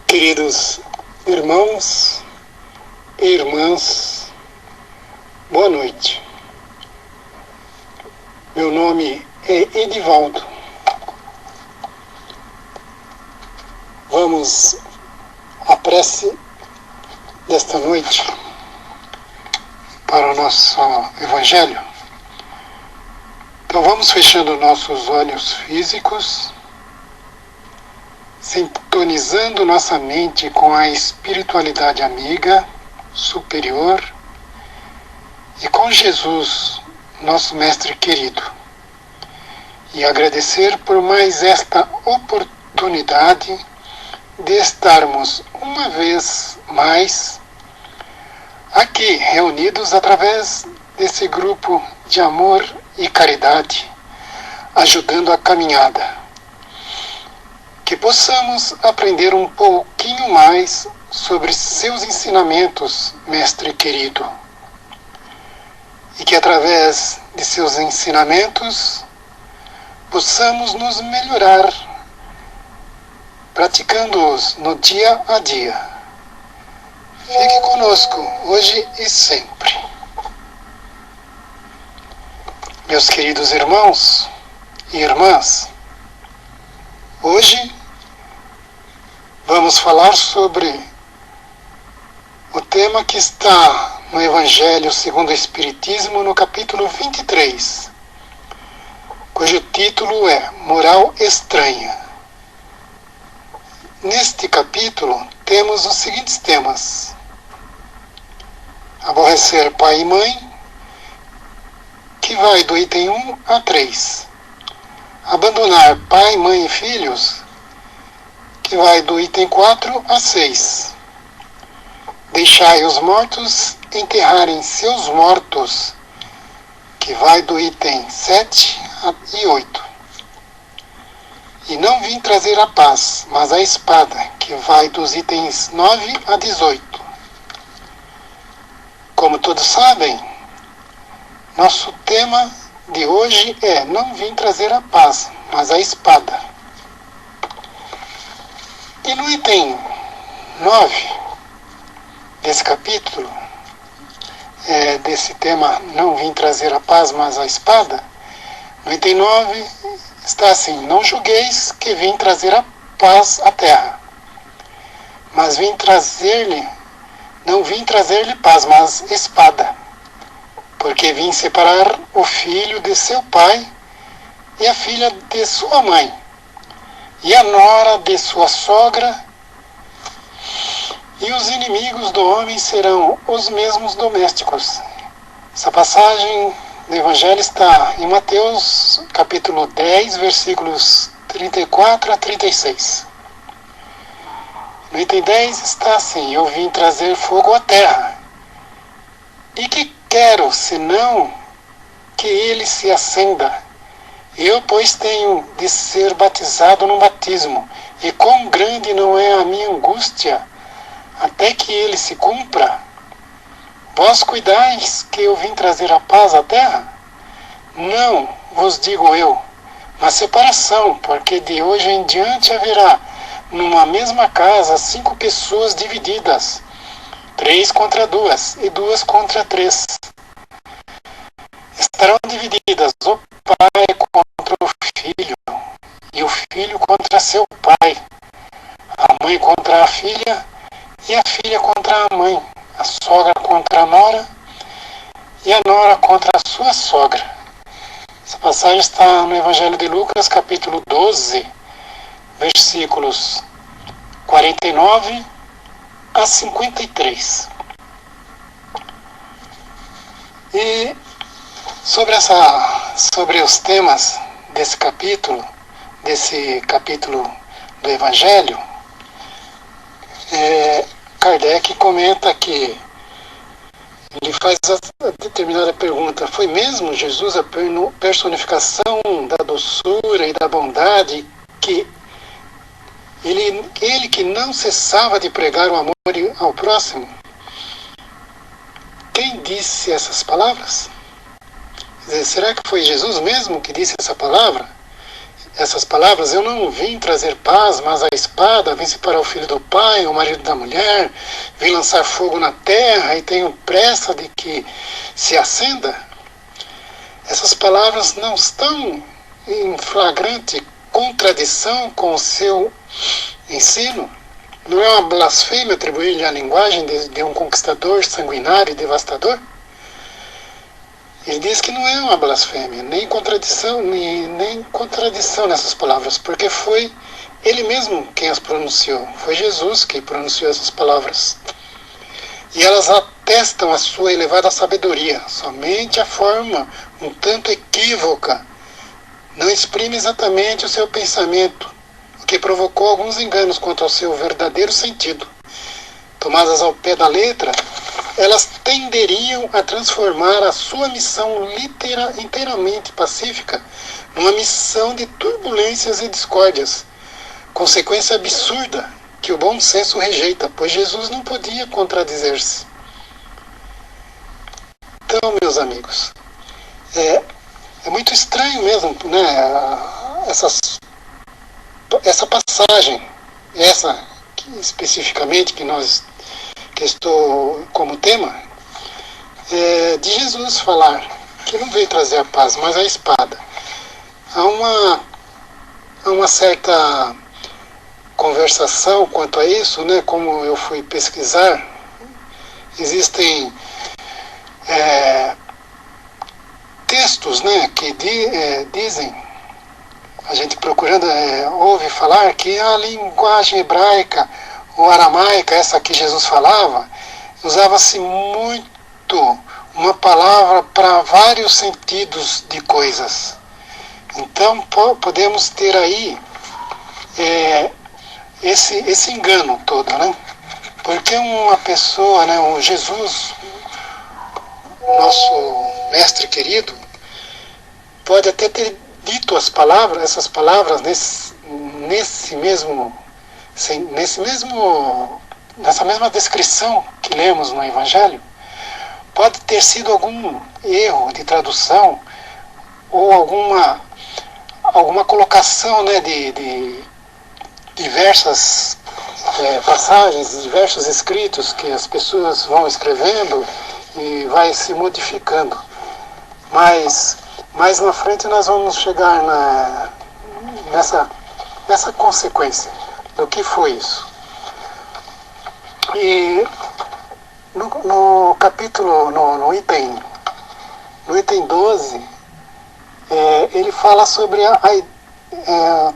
Queridos irmãos e irmãs, boa noite. Meu nome é Edivaldo. Vamos à prece desta noite para o nosso Evangelho. Então vamos fechando nossos olhos físicos, sintonizando nossa mente com a espiritualidade amiga, superior, e com Jesus, nosso Mestre querido. E agradecer por mais esta oportunidade de estarmos uma vez mais aqui reunidos através desse grupo de amor e caridade, ajudando a caminhada. Que possamos aprender um pouquinho mais sobre seus ensinamentos, Mestre querido. E que através de seus ensinamentos possamos nos melhorar, praticando-os no dia a dia. Fique conosco hoje e sempre. Meus queridos irmãos e irmãs, hoje vamos falar sobre o tema que está no Evangelho segundo o Espiritismo, no capítulo 23, cujo título é Moral Estranha. Neste capítulo temos os seguintes temas: aborrecer pai e mãe, que vai do item 1 a 3. Abandonar pai, mãe e filhos, que vai do item 4 a 6. Deixai os mortos enterrarem seus mortos, que vai do item 7 e 8. E não vim trazer a paz, mas a espada, que vai dos itens 9 a 18. Como todos sabem, nosso tema de hoje é não vim trazer a paz, mas a espada. E no item 9 desse capítulo, desse tema não vim trazer a paz, mas a espada, no item 9 está assim: não julgueis que vim trazer a paz à terra, mas não vim trazer-lhe paz, mas espada, porque vim separar o filho de seu pai e a filha de sua mãe, e a nora de sua sogra, e os inimigos do homem serão os mesmos domésticos. Essa passagem do Evangelho está em Mateus, capítulo 10, versículos 34 a 36. No item 10 está assim: eu vim trazer fogo à terra, e que quero, senão que ele se acenda. Eu, pois, tenho de ser batizado num batismo, e quão grande não é a minha angústia, até que ele se cumpra. Vós cuidais que eu vim trazer a paz à terra? Não, vos digo eu, mas separação, porque de hoje em diante haverá numa mesma casa 5 pessoas divididas, 3 contra 2 e 2 contra 3. Estarão divididas o pai contra o filho, e o filho contra seu pai, a mãe contra a filha, e a filha contra a mãe, a sogra contra a nora, e a nora contra a sua sogra. Essa passagem está no Evangelho de Lucas, capítulo 12, versículos 49 a 53. E sobre os temas desse capítulo do Evangelho, Kardec comenta que ele faz a determinada pergunta: foi mesmo Jesus a personificação da doçura e da bondade, que ele que não cessava de pregar o amor ao próximo? Quem disse essas palavras? Quer dizer, será que foi Jesus mesmo que disse essa palavra? essas palavras: eu não vim trazer paz, mas a espada, vim separar o filho do pai, o marido da mulher, vim lançar fogo na terra e tenho pressa de que se acenda. Essas palavras não estão em flagrante contradição com o seu ensino? Não é uma blasfêmia atribuir-lhe a linguagem de um conquistador sanguinário e devastador? Ele diz que não é uma blasfêmia, nem contradição nessas palavras, porque foi ele mesmo quem as pronunciou. Foi Jesus que pronunciou essas palavras. E elas atestam a sua elevada sabedoria. Somente a forma um tanto equívoca não exprime exatamente o seu pensamento, o que provocou alguns enganos quanto ao seu verdadeiro sentido. Tomadas ao pé da letra, elas tenderiam a transformar a sua missão inteiramente pacífica numa missão de turbulências e discórdias, consequência absurda que o bom senso rejeita, pois Jesus não podia contradizer-se. Então, meus amigos, é muito estranho mesmo, né, essa passagem, essa especificamente que estou como tema, de Jesus falar que não veio trazer a paz, mas a espada. Há uma certa conversação quanto a isso, né? Como eu fui pesquisar, existem textos, né, que dizem, a gente procurando, ouve falar que a linguagem hebraica ou aramaica, essa que Jesus falava, usava-se muito uma palavra para vários sentidos de coisas. Então podemos ter aí esse engano todo, né? Porque uma pessoa, né, o Jesus, nosso mestre querido, pode até ter dito essas palavras nessa mesma descrição que lemos no Evangelho. Pode ter sido algum erro de tradução ou alguma colocação, né, de diversas passagens, diversos escritos que as pessoas vão escrevendo e vai se modificando. Mas mais na frente nós vamos chegar nessa consequência do que foi isso. E no capítulo, no item 12, ele fala sobre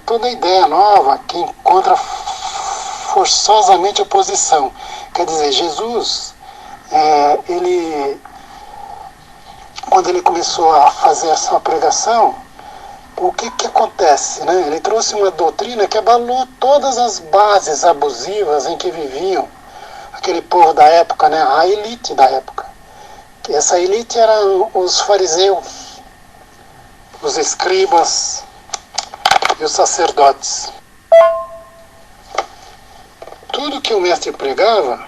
toda a ideia nova que encontra forçosamente oposição. Quer dizer, Jesus, quando ele começou a fazer essa pregação, o que acontece, né? Ele trouxe uma doutrina que abalou todas as bases abusivas em que viviam aquele povo da época, né? A elite da época. Essa elite eram os fariseus, os escribas e os sacerdotes. Tudo que o mestre pregava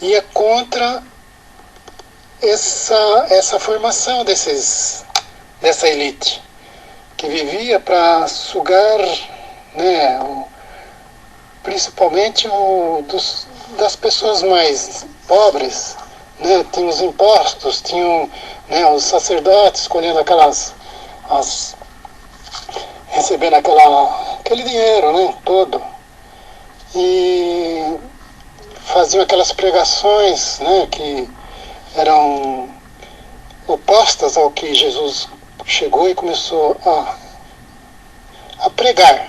ia contra essa formação dessa elite, que vivia para sugar, né, principalmente das pessoas mais pobres, né? Tinha os impostos, tinham, né, os sacerdotes colhendo recebendo aquele dinheiro, né, todo, e faziam aquelas pregações, né, que eram opostas ao que Jesus chegou e começou a pregar,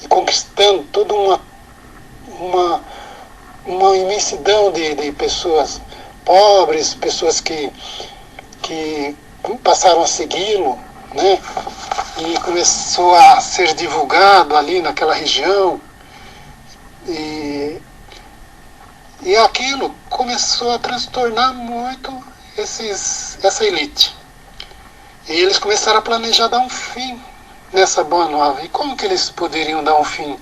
e conquistando toda uma imensidão de pessoas pobres, pessoas que passaram a segui-lo, né? E começou a ser divulgado ali naquela região, e aquilo começou a transtornar muito essa elite. E eles começaram a planejar dar um fim nessa boa nova. E como que eles poderiam dar um fim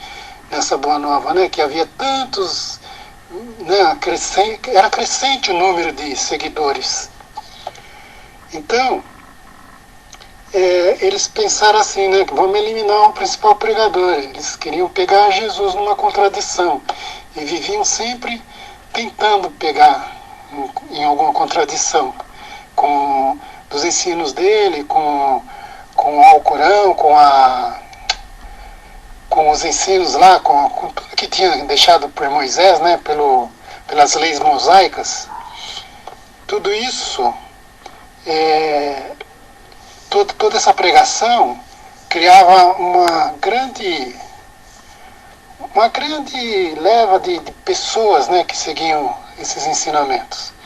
nessa boa nova, né? Que havia tantos, né? Era crescente o número de seguidores. Então, eles pensaram assim, né, que vamos eliminar o principal pregador. Eles queriam pegar Jesus numa contradição e viviam sempre tentando pegar em alguma contradição com dos ensinos dele, com o Alcorão, com os ensinos lá, com tudo que tinha deixado por Moisés, né, pelas leis mosaicas. Tudo isso, toda essa pregação criava uma grande leva de pessoas, né, que seguiam esses ensinamentos.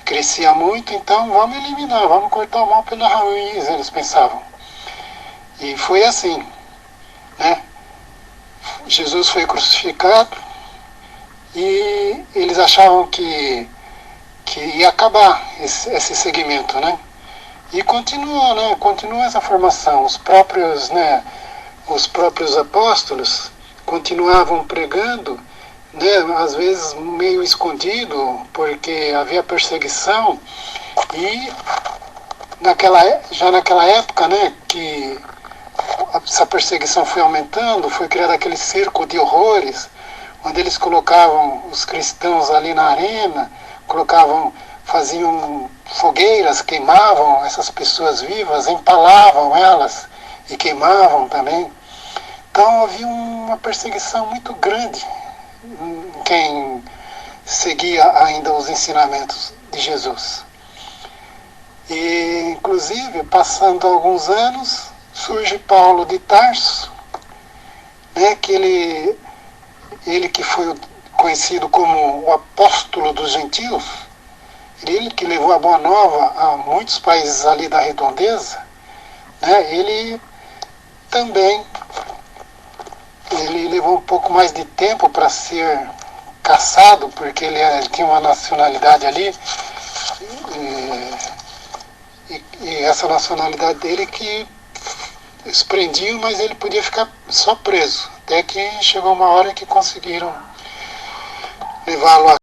Crescia muito, então vamos eliminar, vamos cortar o mal pela raiz, eles pensavam. E foi assim, né? Jesus foi crucificado e eles achavam que ia acabar esse segmento, né? E continuou, né? Continua essa formação. Os próprios apóstolos continuavam pregando, né? Às vezes meio escondido, porque havia perseguição. E já naquela época, né, que essa perseguição foi aumentando, foi criado aquele circo de horrores, onde eles colocavam os cristãos ali na arena, faziam fogueiras, queimavam essas pessoas vivas, empalavam elas e queimavam também. Então havia uma perseguição muito grande em quem seguia ainda os ensinamentos de Jesus. E, inclusive, passando alguns anos, surge Paulo de Tarso, né, que ele que foi conhecido como o apóstolo dos gentios, ele que levou a boa nova a muitos países ali da redondeza, né, ele também levou um pouco mais de tempo para ser caçado, porque ele tinha uma nacionalidade ali, e essa nacionalidade dele que eles prendiam, mas ele podia ficar só preso, até que chegou uma hora que conseguiram levá-lo